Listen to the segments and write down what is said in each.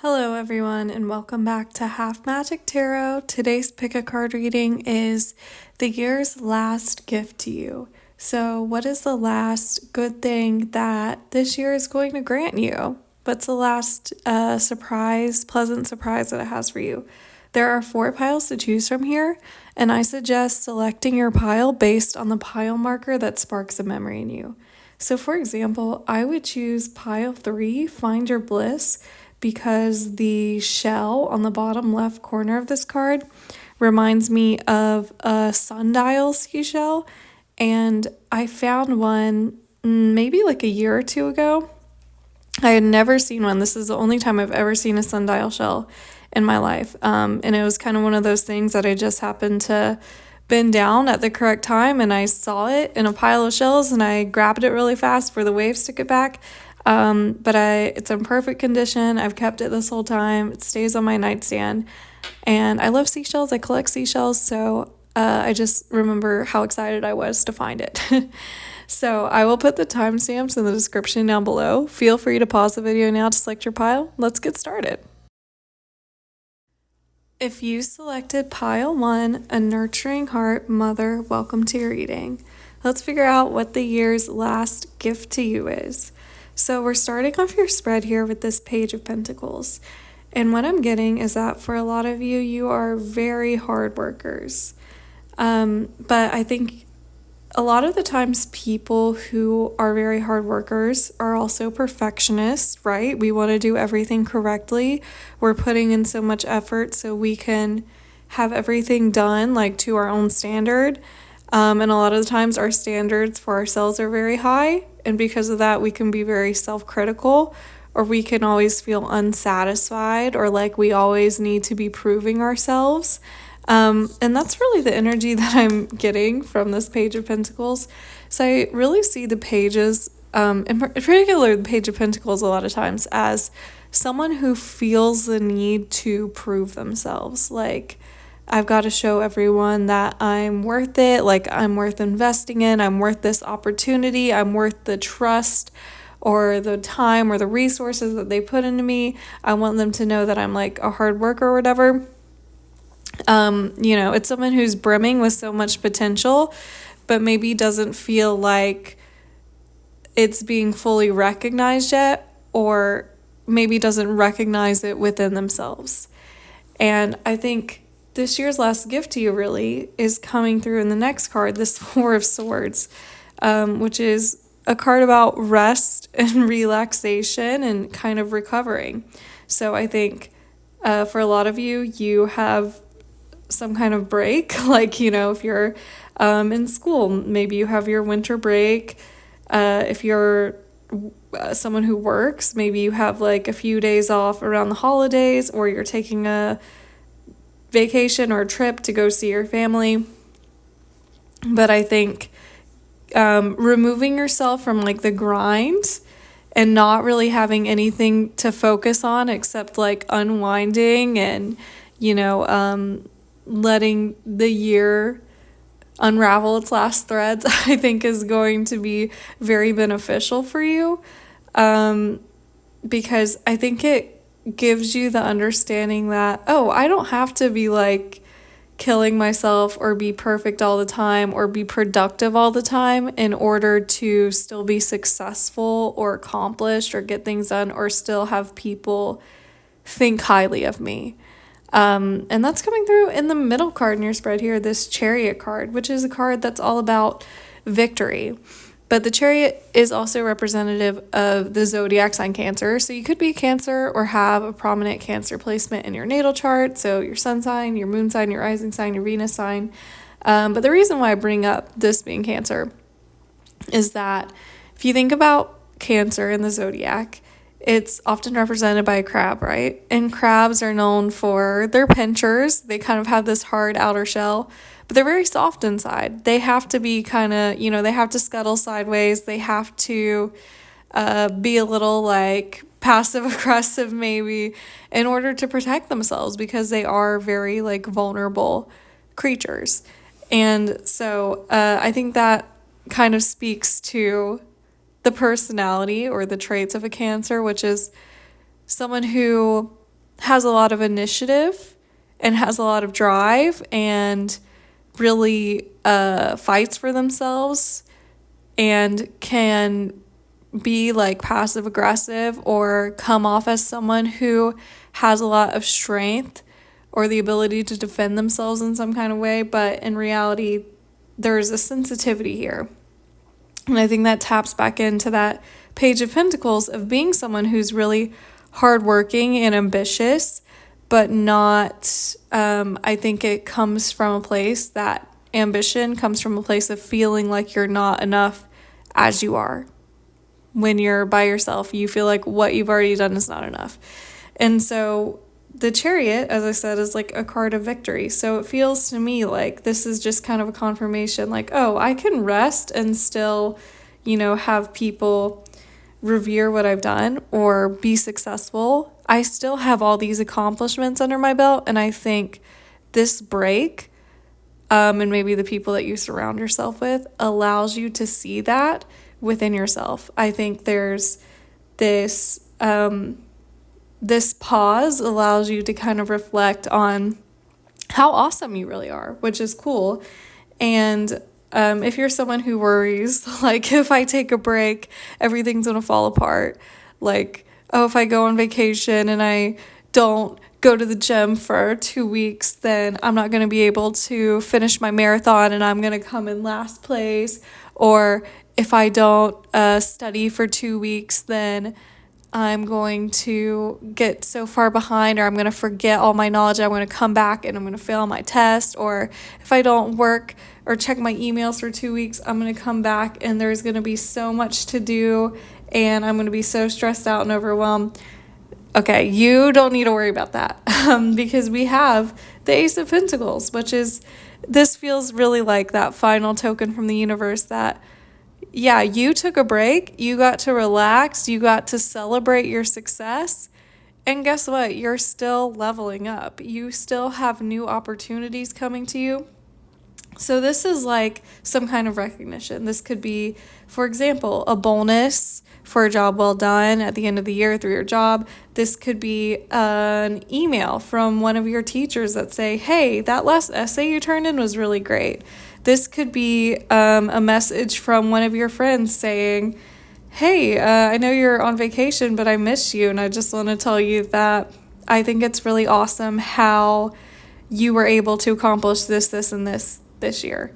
Hello everyone and welcome back to Half Magic Tarot. Today's pick a card reading is the year's last gift to you. So what is the last good thing that this year is going to grant you? What's the last pleasant surprise that it has for you? There are 4 piles to choose from here, and I suggest selecting your pile based on the pile marker that sparks a memory in you. So for example, I would choose pile 3, Find Your Bliss, because the shell on the bottom left corner of this card reminds me of a sundial seashell, and I found one maybe like a year or two ago. I had never seen one. This is the only time I've ever seen a sundial shell in my life, and it was kind of one of those things that I just happened to bend down at the correct time, and I saw it in a pile of shells, and I grabbed it really fast before the waves took it back. But it's in perfect condition. I've kept it this whole time. It stays on my nightstand, and I love seashells. I collect seashells, so I just remember how excited I was to find it. So I will put the timestamps in the description down below. Feel free to pause the video now to select your pile. Let's get started. If you selected pile 1, a nurturing heart, mother, welcome to your reading. Let's figure out what the year's last gift to you is. So we're starting off your spread here with this Page of Pentacles. And what I'm getting is that for a lot of you, you are very hard workers. But I think a lot of the times people who are very hard workers are also perfectionists, right? We want to do everything correctly. We're putting in so much effort so we can have everything done like to our own standard. And a lot of the times our standards for ourselves are very high. And because of that, we can be very self-critical, or we can always feel unsatisfied, or like we always need to be proving ourselves. And that's really the energy that I'm getting from this Page of Pentacles. So I really see the pages, in particular the Page of Pentacles a lot of times, as someone who feels the need to prove themselves. Like, I've got to show everyone that I'm worth it, like I'm worth investing in, I'm worth this opportunity, I'm worth the trust or the time or the resources that they put into me. I want them to know that I'm like a hard worker or whatever. It's someone who's brimming with so much potential, but maybe doesn't feel like it's being fully recognized yet, or maybe doesn't recognize it within themselves. And I think this year's last gift to you really is coming through in the next card, this 4 of Swords, which is a card about rest and relaxation and kind of recovering. So I think for a lot of you, you have some kind of break, like, if you're in school, maybe you have your winter break. If you're someone who works, maybe you have like a few days off around the holidays, or you're taking a vacation or a trip to go see your family. But I think removing yourself from like the grind and not really having anything to focus on except like unwinding and letting the year unravel its last threads, I think is going to be very beneficial for you, because I think it gives you the understanding that, I don't have to be like killing myself or be perfect all the time or be productive all the time in order to still be successful or accomplished or get things done or still have people think highly of me. And that's coming through in the middle card in your spread here, this Chariot card, which is a card that's all about victory. But the Chariot is also representative of the zodiac sign Cancer. So you could be Cancer or have a prominent Cancer placement in your natal chart. So your sun sign, your moon sign, your rising sign, your Venus sign. But the reason why I bring up this being Cancer is that if you think about Cancer in the zodiac, it's often represented by a crab, right? And crabs are known for their pinchers. They kind of have this hard outer shell, but they're very soft inside. They have to be kind of, they have to scuttle sideways. They have to be a little like passive aggressive maybe in order to protect themselves, because they are very like vulnerable creatures. And so I think that kind of speaks to the personality or the traits of a Cancer, which is someone who has a lot of initiative and has a lot of drive and really fights for themselves and can be like passive aggressive or come off as someone who has a lot of strength or the ability to defend themselves in some kind of way, but in reality, there's a sensitivity here. And I think that taps back into that Page of Pentacles of being someone who's really hardworking and ambitious, but not, I think it comes from a place that ambition comes from a place of feeling like you're not enough as you are. When you're by yourself, you feel like what you've already done is not enough. And so the Chariot, as I said, is like a card of victory. So it feels to me like this is just kind of a confirmation, like, oh, I can rest and still, have people revere what I've done or be successful. I still have all these accomplishments under my belt. And I think this break, and maybe the people that you surround yourself with, allows you to see that within yourself. I think there's this this pause allows you to kind of reflect on how awesome you really are, which is cool. And if you're someone who worries, like if I take a break, everything's going to fall apart. Like, oh, if I go on vacation and I don't go to the gym for 2 weeks, then I'm not going to be able to finish my marathon and I'm going to come in last place. Or if I don't study for 2 weeks, then I'm going to get so far behind, or I'm going to forget all my knowledge. I'm going to come back and I'm going to fail my test. Or if I don't work or check my emails for 2 weeks, I'm going to come back and there's going to be so much to do and I'm going to be so stressed out and overwhelmed. Okay, you don't need to worry about that because we have the Ace of Pentacles, which is, this feels really like that final token from the universe that, yeah, you took a break, you got to relax, you got to celebrate your success, and guess what? You're still leveling up. You still have new opportunities coming to you. So this is like some kind of recognition. This could be, for example, a bonus for a job well done at the end of the year through your job. This could be an email from one of your teachers that say, hey, that last essay you turned in was really great. This could be a message from one of your friends saying, hey, I know you're on vacation, but I miss you. And I just want to tell you that I think it's really awesome how you were able to accomplish this, and this year.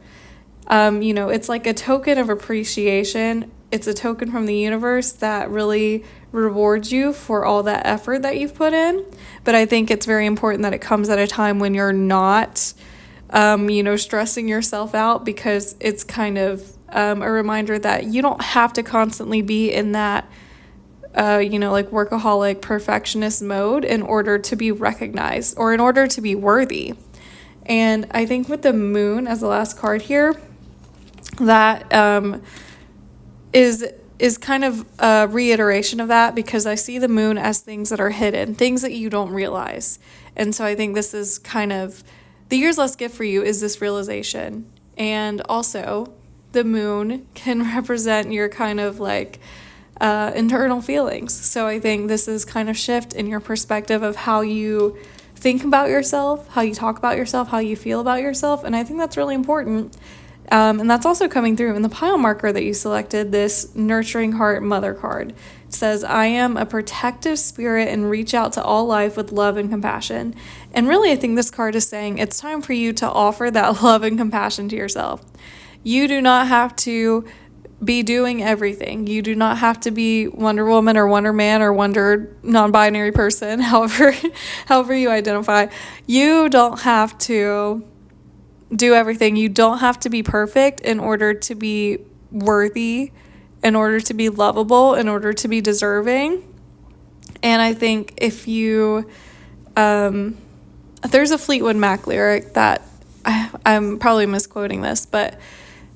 It's like a token of appreciation. It's a token from the universe that really rewards you for all that effort that you've put in. But I think it's very important that it comes at a time when you're not, stressing yourself out, because it's kind of a reminder that you don't have to constantly be in that, like workaholic perfectionist mode in order to be recognized or in order to be worthy. And I think with the moon as the last card here, that is kind of a reiteration of that, because I see the moon as things that are hidden, things that you don't realize. And so I think this is kind of the year's last gift for you, is this realization. And also the moon can represent your kind of like internal feelings. So I think this is kind of shift in your perspective of how you think about yourself, how you talk about yourself, how you feel about yourself. And I think that's really important. And that's also coming through in the pile marker that you selected, this Nurturing Heart Mother card. It says, I am a protective spirit and reach out to all life with love and compassion. And really, I think this card is saying it's time for you to offer that love and compassion to yourself. You do not have to be doing everything. You do not have to be Wonder Woman or Wonder Man or Wonder non-binary person, however you identify. You don't have to do everything. You don't have to be perfect in order to be worthy, in order to be lovable, in order to be deserving. And I think if you, there's a Fleetwood Mac lyric that I'm probably misquoting this, but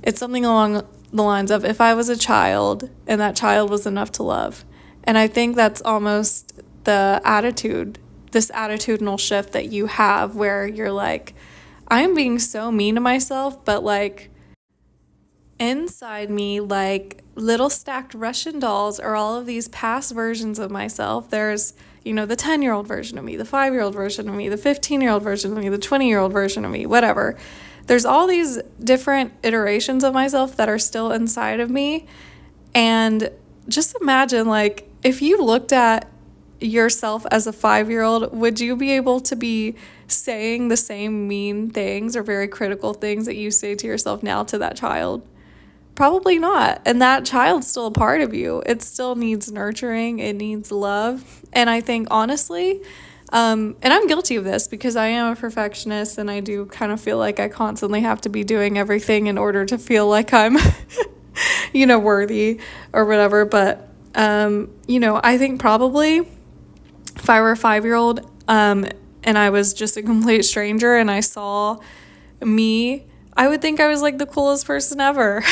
it's something along the lines of, if I was a child and that child was enough to love. And I think that's almost the attitude, this attitudinal shift that you have, where you're like, I'm being so mean to myself, but like inside me, like little stacked Russian dolls are all of these past versions of myself. There's, the 10-year-old version of me, the 5-year-old version of me, the 15-year-old version of me, the 20-year-old version of me, whatever. There's all these different iterations of myself that are still inside of me. And just imagine, like, if you looked at yourself as a 5-year-old, would you be able to be saying the same mean things or very critical things that you say to yourself now to that child? Probably not. And that child's still a part of you. It still needs nurturing. It needs love. And I think, honestly, and I'm guilty of this because I am a perfectionist and I do kind of feel like I constantly have to be doing everything in order to feel like I'm, worthy or whatever. But, I think probably if I were a 5-year-old and I was just a complete stranger and I saw me, I would think I was like the coolest person ever,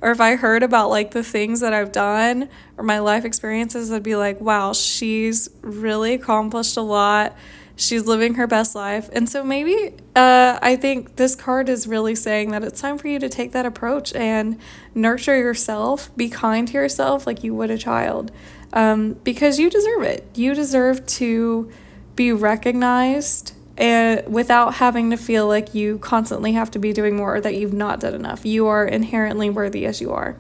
or if I heard about like the things that I've done or my life experiences, I'd be like, wow, she's really accomplished a lot. She's living her best life. And so maybe I think this card is really saying that it's time for you to take that approach and nurture yourself, be kind to yourself like you would a child, because you deserve it. You deserve to be recognized and without having to feel like you constantly have to be doing more or that you've not done enough. You are inherently worthy as you are.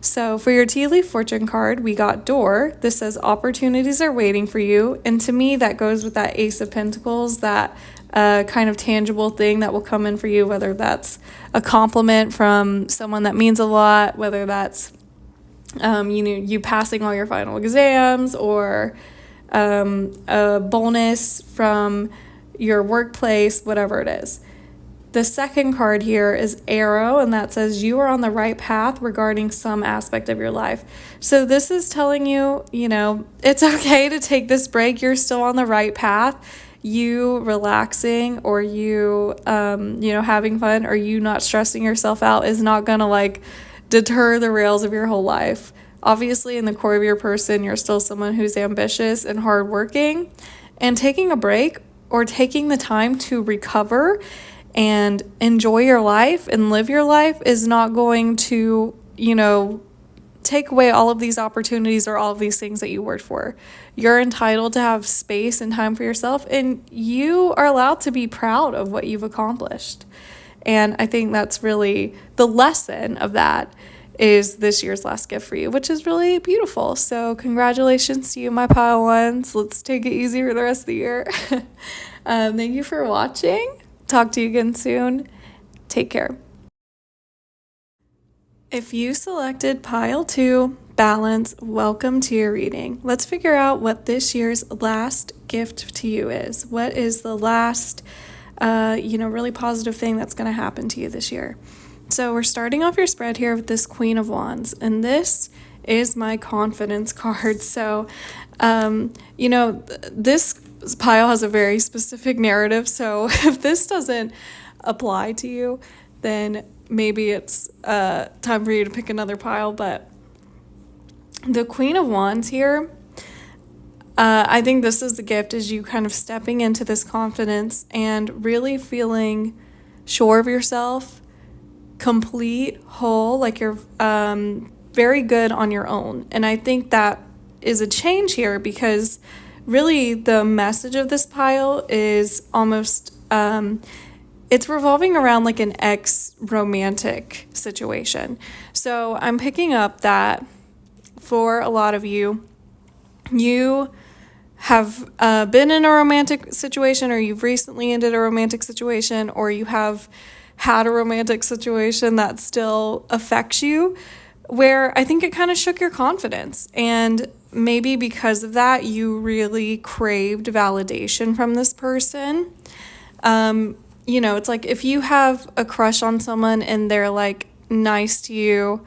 So for your tea leaf fortune card, we got door. This says opportunities are waiting for you. And to me, that goes with that Ace of Pentacles, that kind of tangible thing that will come in for you, whether that's a compliment from someone that means a lot, whether that's you passing all your final exams, or a bonus from your workplace, whatever it is. The second card here is arrow, and that says you are on the right path regarding some aspect of your life. So this is telling you, it's okay to take this break. You're still on the right path. You relaxing or you, having fun or you not stressing yourself out is not going to like deter the rails of your whole life. Obviously, in the core of your person, you're still someone who's ambitious and hardworking, and taking a break or taking the time to recover and enjoy your life and live your life is not going to, take away all of these opportunities or all of these things that you worked for. You're entitled to have space and time for yourself, and you are allowed to be proud of what you've accomplished. And I think that's really the lesson of that is this year's last gift for you, which is really beautiful. So congratulations to you, my pile ones. Let's take it easy for the rest of the year. Thank you for watching. Talk to you again soon. Take care. If you selected pile 2, balance, welcome to your reading. Let's figure out what this year's last gift to you is. What is the last, really positive thing that's going to happen to you this year? So we're starting off your spread here with this Queen of Wands, and this is my confidence card. So, this pile has a very specific narrative. So if this doesn't apply to you, then maybe it's time for you to pick another pile. But the Queen of Wands here, I think this is the gift, is you kind of stepping into this confidence and really feeling sure of yourself, complete, whole, like you're very good on your own. And I think that is a change here because really the message of this pile is almost it's revolving around like an ex-romantic situation. So I'm picking up that for a lot of you, you have been in a romantic situation, or you've recently ended a romantic situation, or you have had a romantic situation that still affects you, where I think it kind of shook your confidence. And maybe because of that, you really craved validation from this person. It's like if you have a crush on someone and they're like nice to you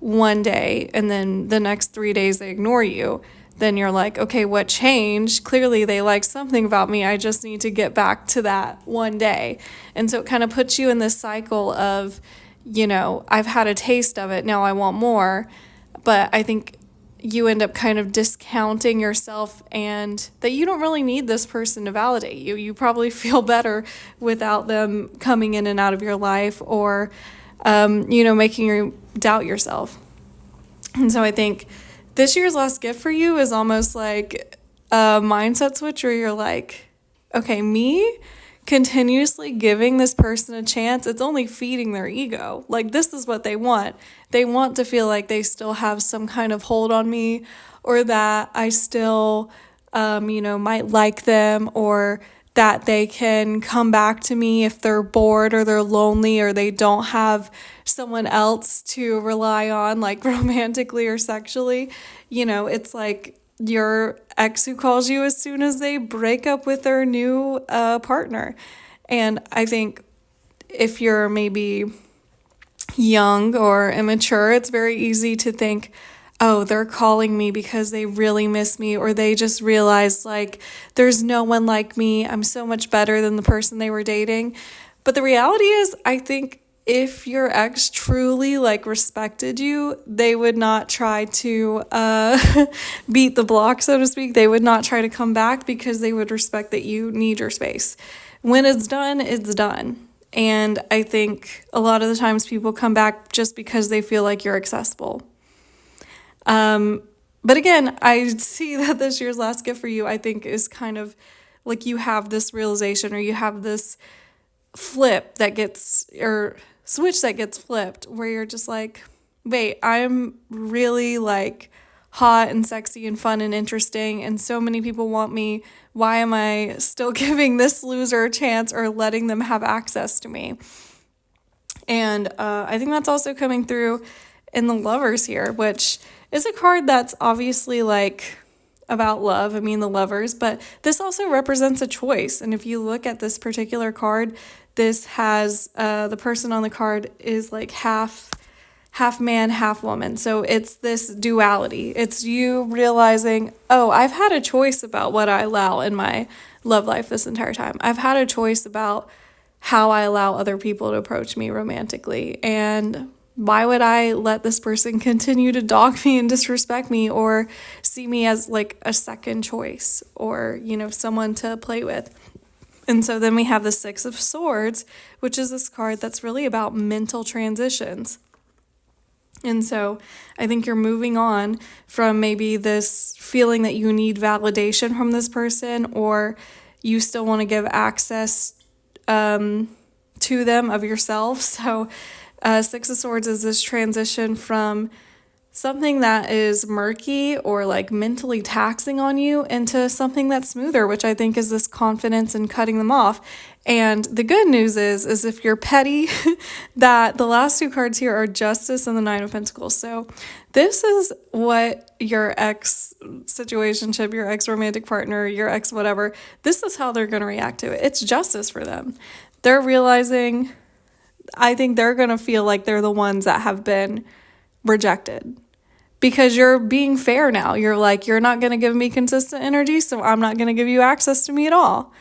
one day and then the next 3 days they ignore you, then you're like, okay, what changed? Clearly they like something about me. I just need to get back to that one day. And so it kind of puts you in this cycle of, I've had a taste of it, now I want more. But I think you end up kind of discounting yourself and that you don't really need this person to validate you. You probably feel better without them coming in and out of your life or, making you doubt yourself. And so I think this year's last gift for you is almost like a mindset switch where you're like, okay, me continuously giving this person a chance, it's only feeding their ego. Like, this is what they want. They want to feel like they still have some kind of hold on me, or that I still, might like them, or that they can come back to me if they're bored or they're lonely or they don't have someone else to rely on, like romantically or sexually. It's like your ex who calls you as soon as they break up with their new partner. And I think if you're maybe young or immature, it's very easy to think, oh, they're calling me because they really miss me, or they just realized like there's no one like me. I'm so much better than the person they were dating. But the reality is, I think if your ex truly like respected you, they would not try to beat the block, so to speak. They would not try to come back because they would respect that you need your space. When it's done, it's done. And I think a lot of the times people come back just because they feel like you're accessible. But again, I see that this year's last gift for you, I think, is kind of like you have this realization, or you have this flip that gets, or switch that gets flipped, where you're just like, wait, I'm really like hot and sexy and fun and interesting, and so many people want me. Why am I still giving this loser a chance or letting them have access to me? And I think that's also coming through in the Lovers here, which is a card that's obviously like about love. I mean, the Lovers, but this also represents a choice. And if you look at this particular card, this has the person on the card is like half man, half woman. So it's this duality. It's you realizing, oh, I've had a choice about what I allow in my love life this entire time. I've had a choice about how I allow other people to approach me romantically. And why would I let this person continue to dog me and disrespect me, or see me as like a second choice, or, someone to play with? And so then we have the Six of Swords, which is this card that's really about mental transitions. And so I think you're moving on from maybe this feeling that you need validation from this person, or you still want to give access to them of yourself. So Six of Swords is this transition from something that is murky or like mentally taxing on you into something that's smoother, which I think is this confidence in cutting them off. And the good news is if you're petty, that the last two cards here are Justice and the Nine of Pentacles. So this is what your ex situationship, your ex romantic partner, your ex whatever, this is how they're going to react to it. It's justice for them. They're realizing, I think they're going to feel like they're the ones that have been rejected, because you're being fair now. You're like, you're not going to give me consistent energy, so I'm not going to give you access to me at all.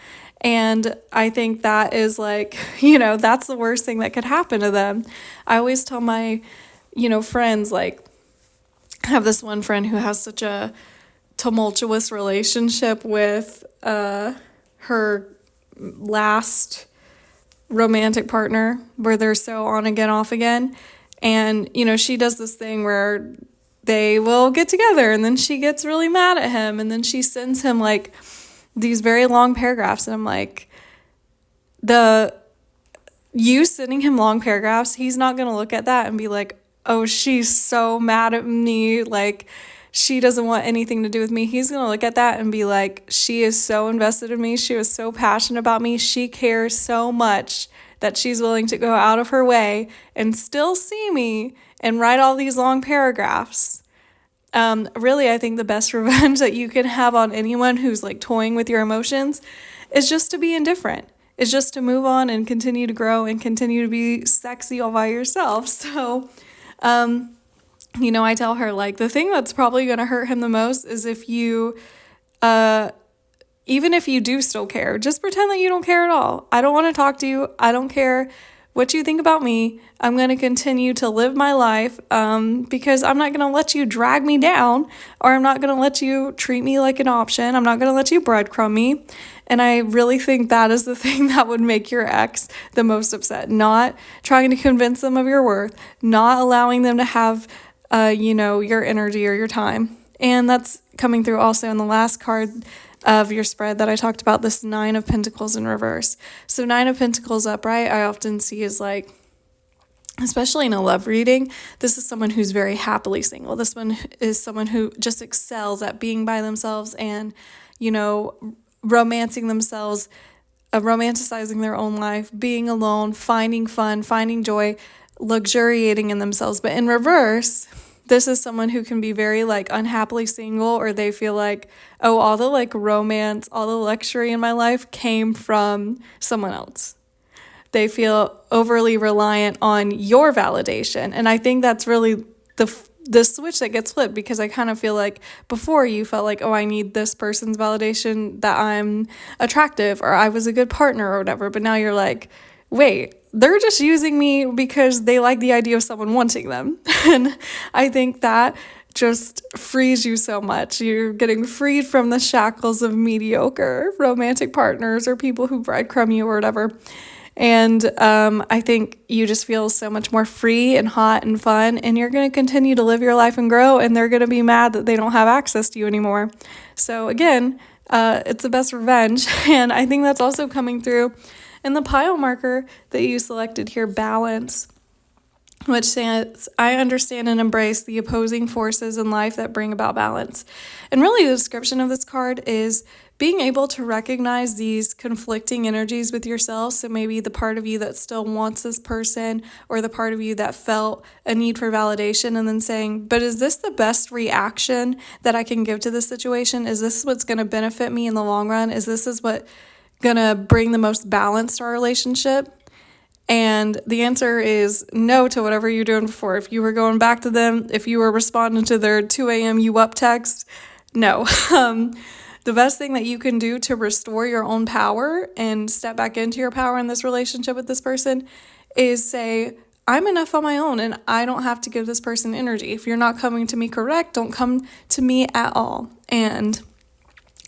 And I think that is like, that's the worst thing that could happen to them. I always tell my, friends, like, I have this one friend who has such a tumultuous relationship with her last romantic partner, where they're so on again, off again. And, she does this thing where they will get together and then she gets really mad at him, and then she sends him like these very long paragraphs. And I'm like, you sending him long paragraphs, he's not going to look at that and be like, oh, she's so mad at me, like she doesn't want anything to do with me. He's going to look at that and be like, she is so invested in me. She was so passionate about me. She cares so much that she's willing to go out of her way and still see me and write all these long paragraphs. Really, I think the best revenge that you can have on anyone who's like toying with your emotions is just to be indifferent. It's just to move on and continue to grow and continue to be sexy all by yourself. So, I tell her, like, the thing that's probably going to hurt him the most is if you, even if you do still care, just pretend that you don't care at all. I don't want to talk to you. I don't care what you think about me. I'm going to continue to live my life because I'm not going to let you drag me down, or I'm not going to let you treat me like an option. I'm not going to let you breadcrumb me. And I really think that is the thing that would make your ex the most upset. Not trying to convince them of your worth, not allowing them to have, your energy or your time. And that's coming through also in the last card of your spread that I talked about, this 9 of Pentacles in reverse. So 9 of Pentacles upright, I often see as like, especially in a love reading, this is someone who's very happily single. This one is someone who just excels at being by themselves and, romancing themselves, romanticizing their own life, being alone, finding fun, finding joy, luxuriating in themselves. But in reverse, this is someone who can be very like unhappily single, or they feel like, oh, all the like romance, all the luxury in my life came from someone else. They feel overly reliant on your validation. And I think that's really the switch that gets flipped, because I kind of feel like before you felt like, oh, I need this person's validation that I'm attractive or I was a good partner or whatever. But now you're like, wait, they're just using me because they like the idea of someone wanting them. And I think that just frees you so much. You're getting freed from the shackles of mediocre romantic partners or people who breadcrumb you or whatever. And I think you just feel so much more free and hot and fun, and you're going to continue to live your life and grow, and they're going to be mad that they don't have access to you anymore. So again, it's the best revenge. And I think that's also coming through in the pile marker that you selected here, balance, which says, I understand and embrace the opposing forces in life that bring about balance. And really the description of this card is being able to recognize these conflicting energies with yourself. So maybe the part of you that still wants this person, or the part of you that felt a need for validation, and then saying, but is this the best reaction that I can give to this situation? Is this what's going to benefit me in the long run? Is what going to bring the most balance to our relationship? And the answer is no to whatever you're doing before. If you were going back to them, if you were responding to their 2 a.m. you up text, no. The best thing that you can do to restore your own power and step back into your power in this relationship with this person is say, I'm enough on my own and I don't have to give this person energy. If you're not coming to me correct, don't come to me at all. And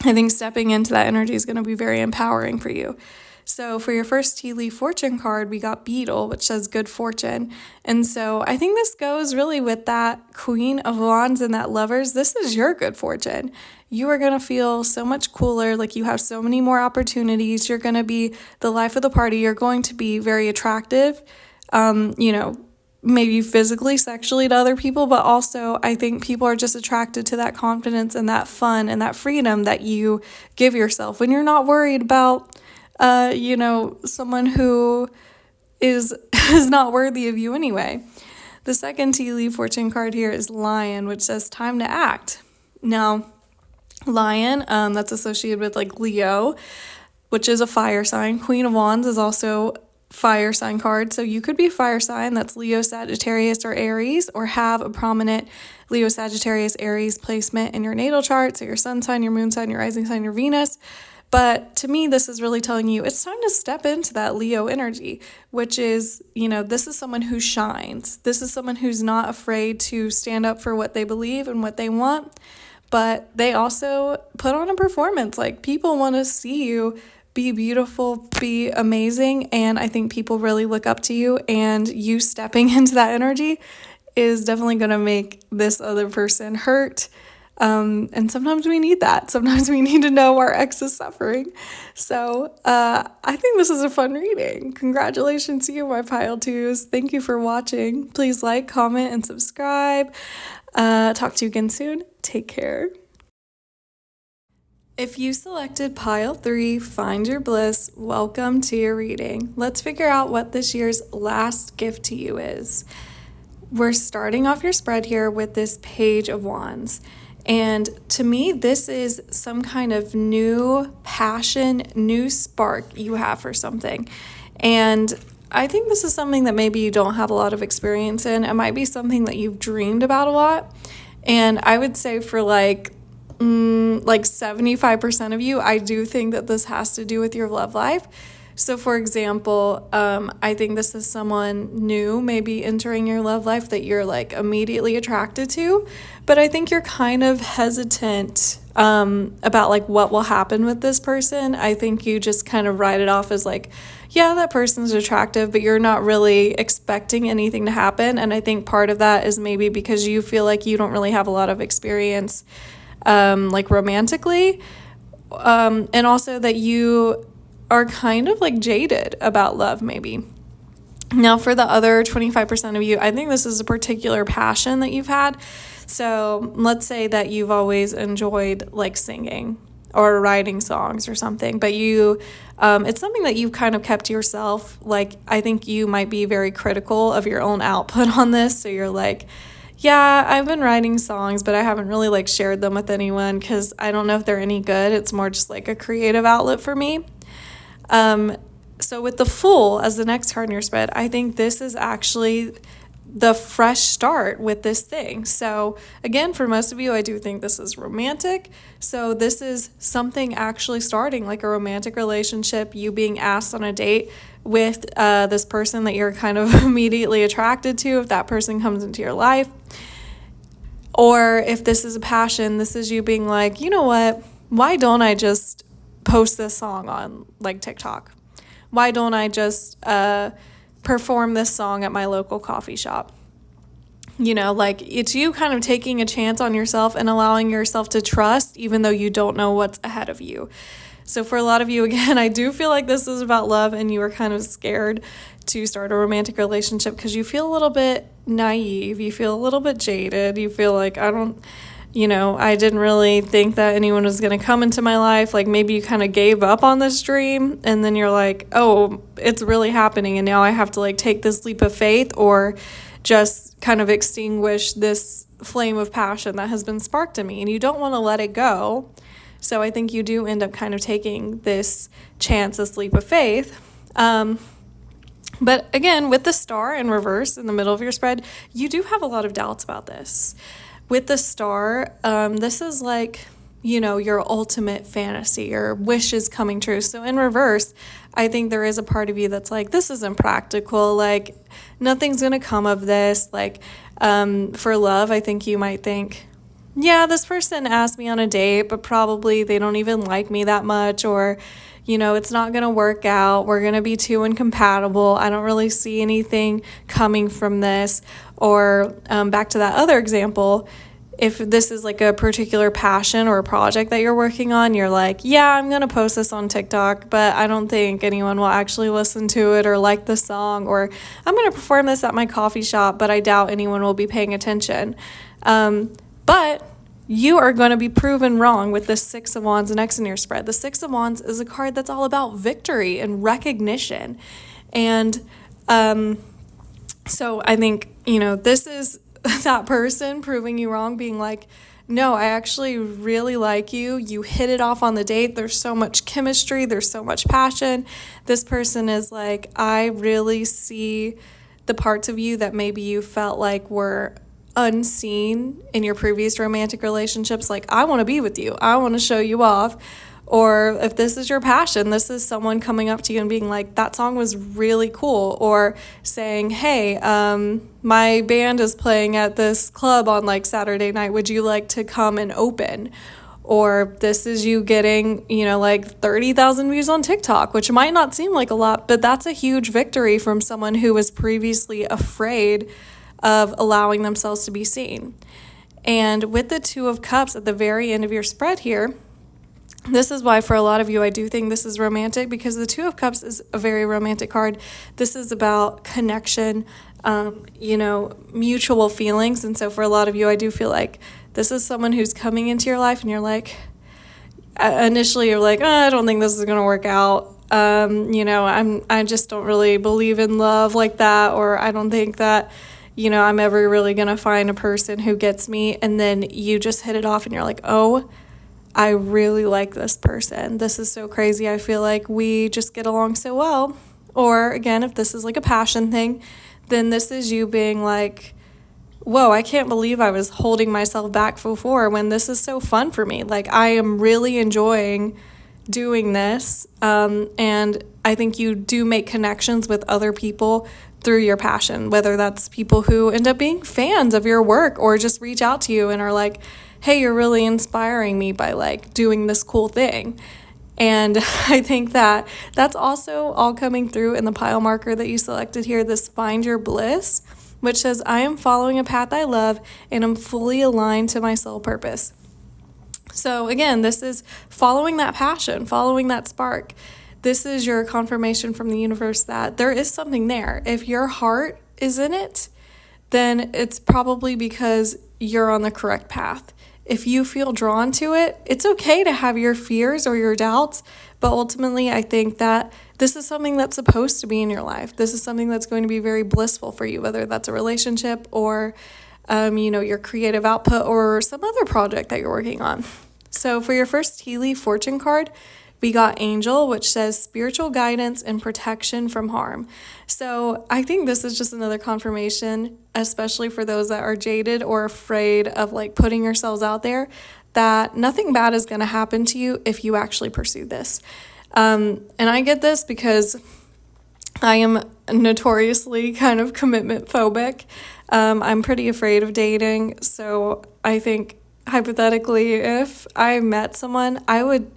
I think stepping into that energy is going to be very empowering for you. So for your first tea leaf fortune card, we got Beetle, which says good fortune. And so I think this goes really with that Queen of Wands and that Lovers. This is your good fortune. You are going to feel so much cooler, like you have so many more opportunities. You're going to be the life of the party. You're going to be very attractive, maybe physically, sexually to other people, but also I think people are just attracted to that confidence and that fun and that freedom that you give yourself when you're not worried about someone who is not worthy of you anyway. The second tea leaf fortune card here is Lion, which says time to act. Now, Lion, that's associated with like Leo, which is a fire sign. Queen of Wands is also fire sign card. So you could be a fire sign that's Leo, Sagittarius, or Aries, or have a prominent Leo, Sagittarius, Aries placement in your natal chart. So your sun sign, your moon sign, your rising sign, your Venus. But to me, this is really telling you it's time to step into that Leo energy, which is, this is someone who shines. This is someone who's not afraid to stand up for what they believe and what they want, but they also put on a performance. Like, people want to see you be beautiful, be amazing, and I think people really look up to you, and you stepping into that energy is definitely going to make this other person hurt. And sometimes we need that. Sometimes we need to know our ex is suffering. So I think this is a fun reading. Congratulations to you, my pile twos. Thank you for watching. Please like, comment, and subscribe. Talk to you again soon. Take care. If you selected pile 3, Find Your Bliss, welcome to your reading. Let's figure out what this year's last gift to you is. We're starting off your spread here with this Page of Wands. And to me, this is some kind of new passion, new spark you have for something. And I think this is something that maybe you don't have a lot of experience in. It might be something that you've dreamed about a lot. And I would say for like 75% of you, I do think that this has to do with your love life. So for example, I think this is someone new, maybe entering your love life that you're like immediately attracted to, but I think you're kind of hesitant about like what will happen with this person. I think you just kind of write it off as like, yeah, that person's attractive, but you're not really expecting anything to happen. And I think part of that is maybe because you feel like you don't really have a lot of experience like romantically, and also that you are kind of like jaded about love maybe. Now for the other 25% of you, I think this is a particular passion that you've had. So let's say that you've always enjoyed like singing or writing songs or something, but it's something that you've kind of kept to yourself. Like, I think you might be very critical of your own output on this. So you're like, yeah, I've been writing songs, but I haven't really like shared them with anyone because I don't know if they're any good. It's more just like a creative outlet for me. So with the Fool as the next card in your spread, I think this is actually the fresh start with this thing. So again, for most of you, I do think this is romantic. So this is something actually starting, like a romantic relationship, you being asked on a date with this person that you're kind of immediately attracted to, if that person comes into your life. Or if this is a passion, this is you being like, you know what, why don't I just post this song on like TikTok? Why don't I just perform this song at my local coffee shop? You know, like it's you kind of taking a chance on yourself and allowing yourself to trust, even though you don't know what's ahead of you. So for a lot of you, again, I do feel like this is about love and you are kind of scared to start a romantic relationship because you feel a little bit naive. You feel a little bit jaded. You feel like, I didn't really think that anyone was going to come into my life. Like maybe you kind of gave up on this dream and then you're like, oh, it's really happening. And now I have to like take this leap of faith or just kind of extinguish this flame of passion that has been sparked in me. And you don't want to let it go. So I think you do end up kind of taking this chance, this leap of faith. But again, with the star in reverse in the middle of your spread, you do have a lot of doubts about this. With the star, this is like, your ultimate fantasy, your wishes coming true. So in reverse, I think there is a part of you that's like, this isn't practical. Like, nothing's going to come of this. Like, for love, I think you might think, yeah, this person asked me on a date, but probably they don't even like me that much, or, it's not going to work out. We're going to be too incompatible. I don't really see anything coming from this. Or back to that other example, if this is like a particular passion or a project that you're working on, you're like, yeah, I'm going to post this on TikTok, but I don't think anyone will actually listen to it or like the song, or I'm going to perform this at my coffee shop, but I doubt anyone will be paying attention. But you are going to be proven wrong with the Six of Wands next in your spread. The Six of Wands is a card that's all about victory and recognition. And so I think, this is that person proving you wrong, being like, no, I actually really like you. You hit it off on the date. There's so much chemistry. There's so much passion. This person is like, I really see the parts of you that maybe you felt like were unseen in your previous romantic relationships. Like, I want to be with you. I want to show you off. Or if this is your passion, this is someone coming up to you and being like, that song was really cool. Or saying, hey, my band is playing at this club on like Saturday night. Would you like to come and open? Or this is you getting, like 30,000 views on TikTok, which might not seem like a lot, but that's a huge victory from someone who was previously afraid of allowing themselves to be seen. And with the Two of Cups at the very end of your spread here, this is why for a lot of you, I do think this is romantic, because the Two of Cups is a very romantic card. This is about connection, mutual feelings. And so for a lot of you, I do feel like this is someone who's coming into your life and you're like, initially you're like, I don't think this is going to work out. I just don't really believe in love like that. Or I don't think that, I'm ever really going to find a person who gets me. And then you just hit it off and you're like, oh, I really like this person. This is so crazy. I feel like we just get along so well. Or again, if this is like a passion thing, then this is you being like, whoa, I can't believe I was holding myself back before when this is so fun for me. Like, I am really enjoying doing this. And I think you do make connections with other people through your passion, whether that's people who end up being fans of your work or just reach out to you and are like, hey, you're really inspiring me by like doing this cool thing. And I think that that's also all coming through in the pile marker that you selected here, this Find Your Bliss, which says, I am following a path I love and I'm fully aligned to my soul purpose. So again, this is following that passion, following that spark. This is your confirmation from the universe that there is something there. If your heart is in it, then it's probably because you're on the correct path. If you feel drawn to it, it's okay to have your fears or your doubts, but ultimately I think that this is something that's supposed to be in your life. This is something that's going to be very blissful for you, whether that's a relationship or your creative output or some other project that you're working on. So for your first tea leaf fortune card, we got Angel, which says spiritual guidance and protection from harm. So I think this is just another confirmation, especially for those that are jaded or afraid of like putting yourselves out there, that nothing bad is going to happen to you if you actually pursue this. And I get this because I am notoriously kind of commitment phobic. I'm pretty afraid of dating. So I think hypothetically, if I met someone, I would,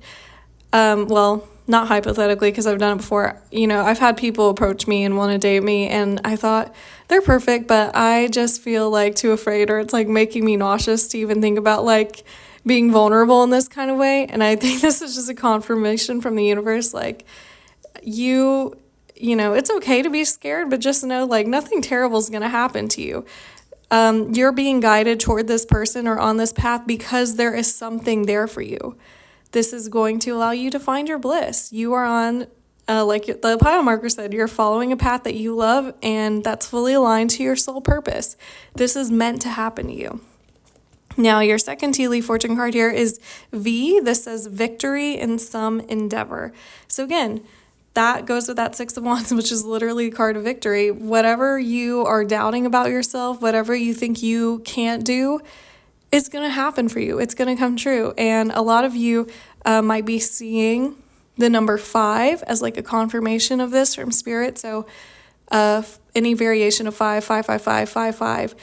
not hypothetically because I've done it before. I've had people approach me and want to date me, and I thought they're perfect, but I just feel like too afraid, or it's like making me nauseous to even think about like being vulnerable in this kind of way. And I think this is just a confirmation from the universe, like it's okay to be scared, but just know like nothing terrible is going to happen to you. You're being guided toward this person or on this path because there is something there for you. This is going to allow you to find your bliss. You are on, like the pile marker said, you're following a path that you love and that's fully aligned to your soul purpose. This is meant to happen to you. Now, your second tea leaf fortune card here is V. This says victory in some endeavor. So again, that goes with that Six of Wands, which is literally the card of victory. Whatever you are doubting about yourself, whatever you think you can't do, it's going to happen for you. It's going to come true. And a lot of you might be seeing the number 5 as like a confirmation of this from spirit. So any variation of 5, 5, 5, 5, 5, 5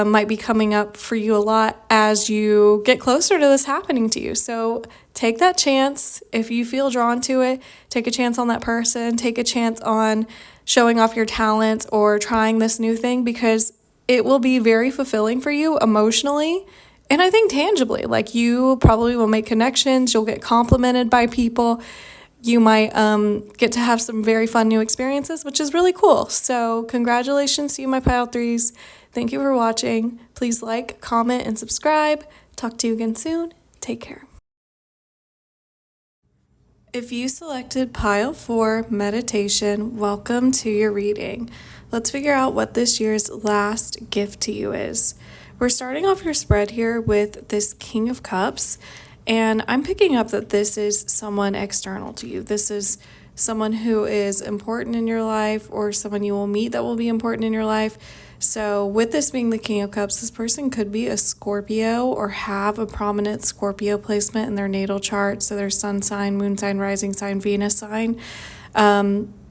might be coming up for you a lot as you get closer to this happening to you. So take that chance. If you feel drawn to it, take a chance on that person. Take a chance on showing off your talents or trying this new thing, because it will be very fulfilling for you emotionally and I think tangibly. Like you probably will make connections. You'll get complimented by people. You might get to have some very fun new experiences, which is really cool. So congratulations to you, my pile threes. Thank you for watching. Please like, comment, and subscribe. Talk to you again soon. Take care. If you selected pile 4 meditation, welcome to your reading. Let's figure out what this year's last gift to you is. We're starting off your spread here with this King of Cups, and I'm picking up that this is someone external to you. This is someone who is important in your life, or someone you will meet that will be important in your life. So with this being the King of Cups, this person could be a Scorpio or have a prominent Scorpio placement in their natal chart. So their sun sign, moon sign, rising sign, Venus sign.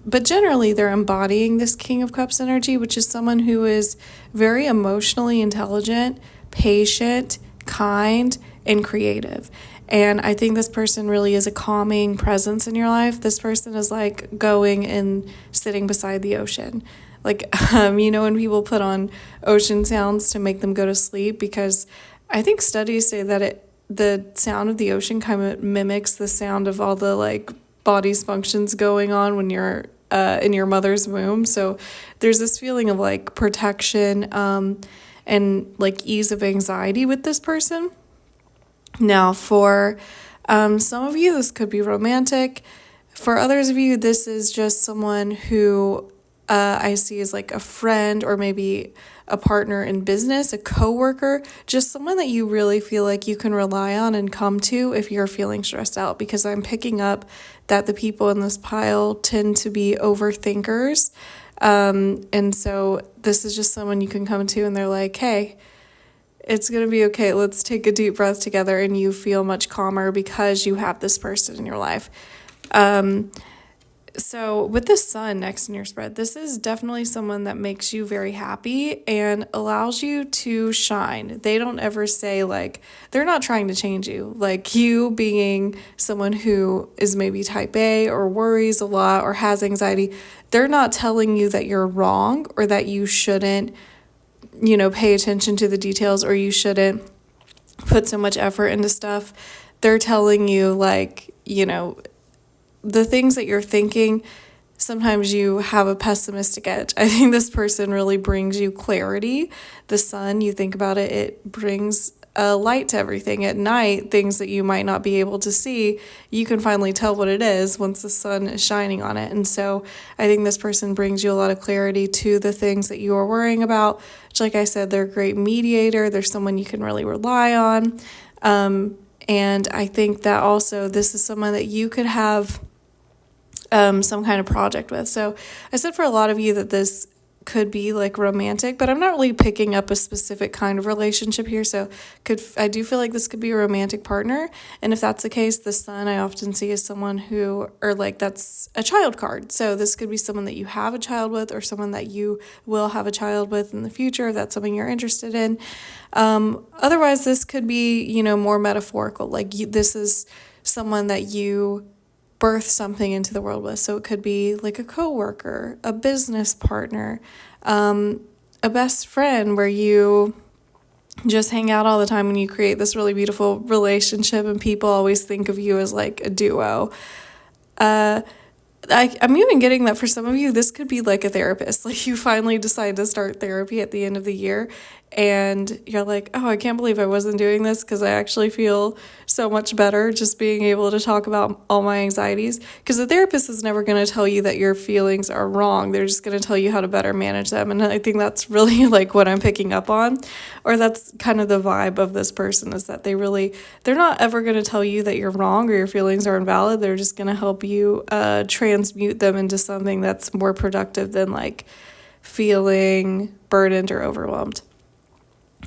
But generally they're embodying this King of Cups energy, which is someone who is very emotionally intelligent, patient, kind, and creative. And I think this person really is a calming presence in your life. This person is like going and sitting beside the ocean. Like, when people put on ocean sounds to make them go to sleep, because I think studies say that the sound of the ocean kind of mimics the sound of all the like body's functions going on when you're in your mother's womb. So there's this feeling of like protection and like ease of anxiety with this person. Now, for some of you, this could be romantic. For others of you, this is just someone who I see as like a friend, or maybe a partner in business, a coworker, just someone that you really feel like you can rely on and come to if you're feeling stressed out, because I'm picking up that the people in this pile tend to be overthinkers. And so this is just someone you can come to and they're like, hey, it's going to be okay. Let's take a deep breath together, and you feel much calmer because you have this person in your life. So with the sun next in your spread, this is definitely someone that makes you very happy and allows you to shine. They don't ever say like, they're not trying to change you. Like you being someone who is maybe type A or worries a lot or has anxiety, they're not telling you that you're wrong or that you shouldn't, pay attention to the details, or you shouldn't put so much effort into stuff, they're telling you, like, the things that you're thinking, sometimes you have a pessimistic edge. I think this person really brings you clarity. The sun, you think about it, it brings a light to everything. At night, things that you might not be able to see, you can finally tell what it is once the sun is shining on it. And so I think this person brings you a lot of clarity to the things that you are worrying about, which, like I said, they're a great mediator. They're someone you can really rely on. And I think that also this is someone that you could have some kind of project with. So I said for a lot of you that this could be like romantic, but I'm not really picking up a specific kind of relationship here. So I do feel like this could be a romantic partner. And if that's the case, the sun I often see as someone who, or like that's a child card. So this could be someone that you have a child with, or someone that you will have a child with in the future, if that's something you're interested in. Otherwise, this could be, more metaphorical. Like this is someone that you birth something into the world with. So it could be like a coworker, a business partner, a best friend where you just hang out all the time and you create this really beautiful relationship and people always think of you as like a duo. I'm even getting that for some of you, this could be like a therapist. Like you finally decide to start therapy at the end of the year and you're like, oh, I can't believe I wasn't doing this because I actually feel so much better just being able to talk about all my anxieties. Because the therapist is never going to tell you that your feelings are wrong. They're just going to tell you how to better manage them. And I think that's really like what I'm picking up on, or that's kind of the vibe of this person, is that they're not ever going to tell you that you're wrong or your feelings are invalid. They're just going to help you transmute them into something that's more productive than like feeling burdened or overwhelmed.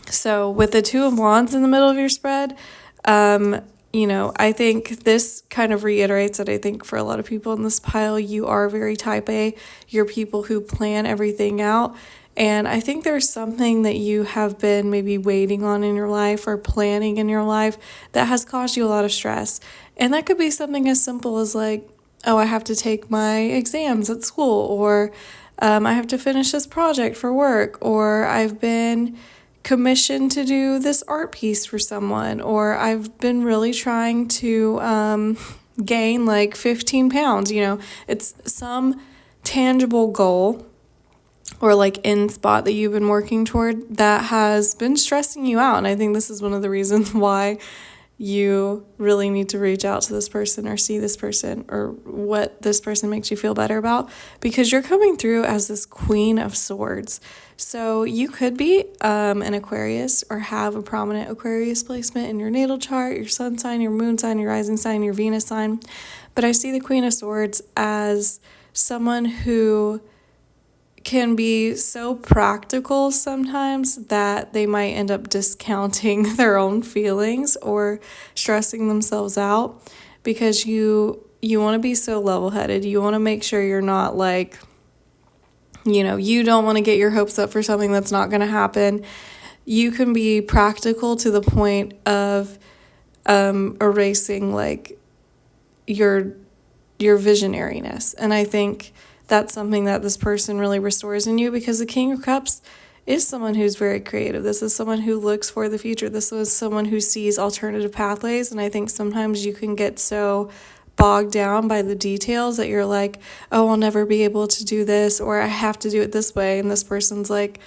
So with the Two of Wands in the middle of your spread, I think this kind of reiterates that I think for a lot of people in this pile, you are very type A. You're people who plan everything out. And I think there's something that you have been maybe waiting on in your life or planning in your life that has caused you a lot of stress. And that could be something as simple as like, oh, I have to take my exams at school, or I have to finish this project for work, or I've been commissioned to do this art piece for someone, or I've been really trying to gain like 15 pounds. It's some tangible goal or like end spot that you've been working toward that has been stressing you out. And I think this is one of the reasons why you really need to reach out to this person or see this person or what this person makes you feel better about, because you're coming through as this Queen of Swords. So you could be an Aquarius or have a prominent Aquarius placement in your natal chart, your sun sign, your moon sign, your rising sign, your Venus sign. But I see the Queen of Swords as someone who can be so practical sometimes that they might end up discounting their own feelings or stressing themselves out, because you want to be so level-headed. You want to make sure you're not like, you don't want to get your hopes up for something that's not going to happen. You can be practical to the point of erasing like your visionariness. And I think that's something that this person really restores in you, because the King of Cups is someone who's very creative. This is someone who looks for the future. This is someone who sees alternative pathways. And I think sometimes you can get so bogged down by the details that you're like, oh, I'll never be able to do this, or I have to do it this way. And this person's like,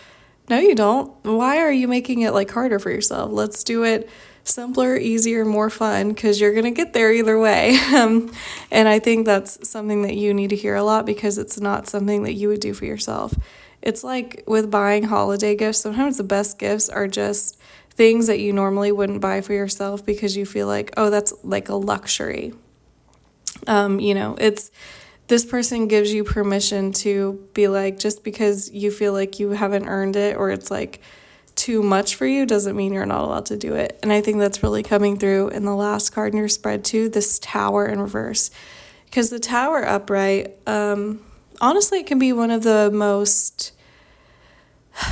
no, you don't. Why are you making it like harder for yourself? Let's do it simpler, easier, more fun, because you're going to get there either way. And I think that's something that you need to hear a lot, because it's not something that you would do for yourself. It's like with buying holiday gifts. Sometimes the best gifts are just things that you normally wouldn't buy for yourself because you feel like, oh, that's like a luxury. It's this person gives you permission to be like, just because you feel like you haven't earned it or it's like too much for you doesn't mean you're not allowed to do it. And I think that's really coming through in the last card in your spread too, this Tower in reverse. Because the Tower upright, honestly, it can be one of the most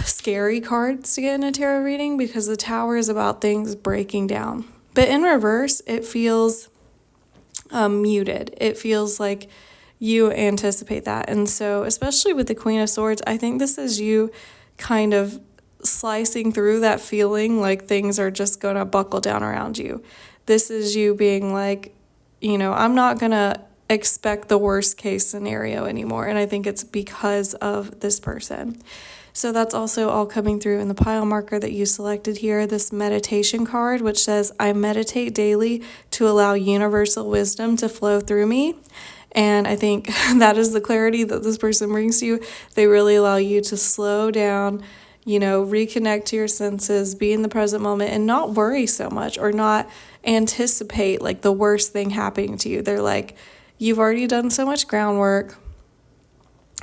scary cards to get in a tarot reading, because the Tower is about things breaking down. But in reverse, it feels muted. It feels like you anticipate that. And so, especially with the Queen of Swords, I think this is you kind of slicing through that feeling like things are just going to buckle down around you. This is you being like, I'm not going to expect the worst case scenario anymore. And I think it's because of this person. So that's also all coming through in the pile marker that you selected here, this meditation card, which says, I meditate daily to allow universal wisdom to flow through me. And I think that is the clarity that this person brings to you. They really allow you to slow down, reconnect to your senses, be in the present moment, and not worry so much or not anticipate like the worst thing happening to you. They're like, you've already done so much groundwork.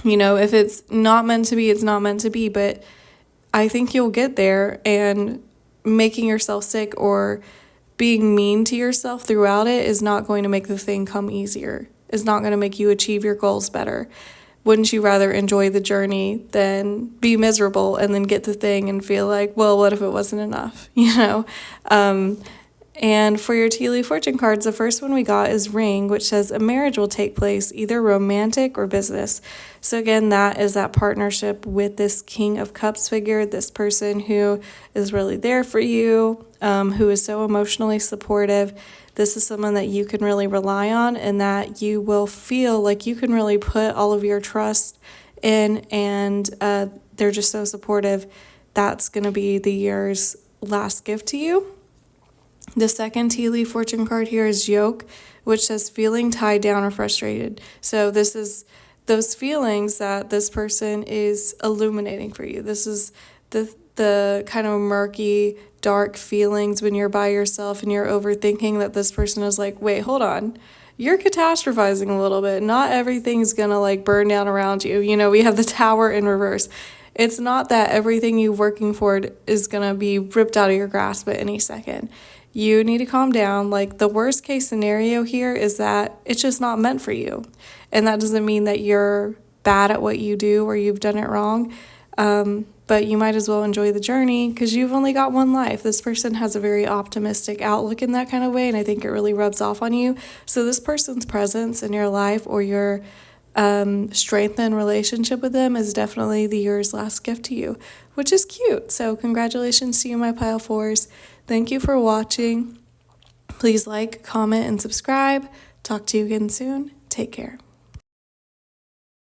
If it's not meant to be, it's not meant to be. But I think you'll get there, and making yourself sick or being mean to yourself throughout it is not going to make the thing come easier. It's not going to make you achieve your goals better. Wouldn't you rather enjoy the journey than be miserable and then get the thing and feel like, well, what if it wasn't enough? And for your tea leaf fortune cards, the first one we got is ring, which says a marriage will take place, either romantic or business. So again, that is that partnership with this King of Cups figure, this person who is really there for you, who is so emotionally supportive. This is someone that you can really rely on and that you will feel like you can really put all of your trust in, and they're just so supportive. That's going to be the year's last gift to you. The second tea leaf fortune card here is yoke, which says feeling tied down or frustrated. So this is those feelings that this person is illuminating for you. This is the kind of murky, dark feelings when you're by yourself and you're overthinking that this person is like, wait, hold on. You're catastrophizing a little bit. Not everything's going to like burn down around you. We have the Tower in reverse. It's not that everything you're working for is going to be ripped out of your grasp at any second. You need to calm down. Like, the worst case scenario here is that it's just not meant for you. And that doesn't mean that you're bad at what you do or you've done it wrong. But you might as well enjoy the journey because you've only got one life. This person has a very optimistic outlook in that kind of way, and I think it really rubs off on you. So this person's presence in your life or your strengthened relationship with them is definitely the year's last gift to you, which is cute. So congratulations to you, my pile fours. Thank you for watching. Please like, comment, and subscribe. Talk to you again soon. Take care.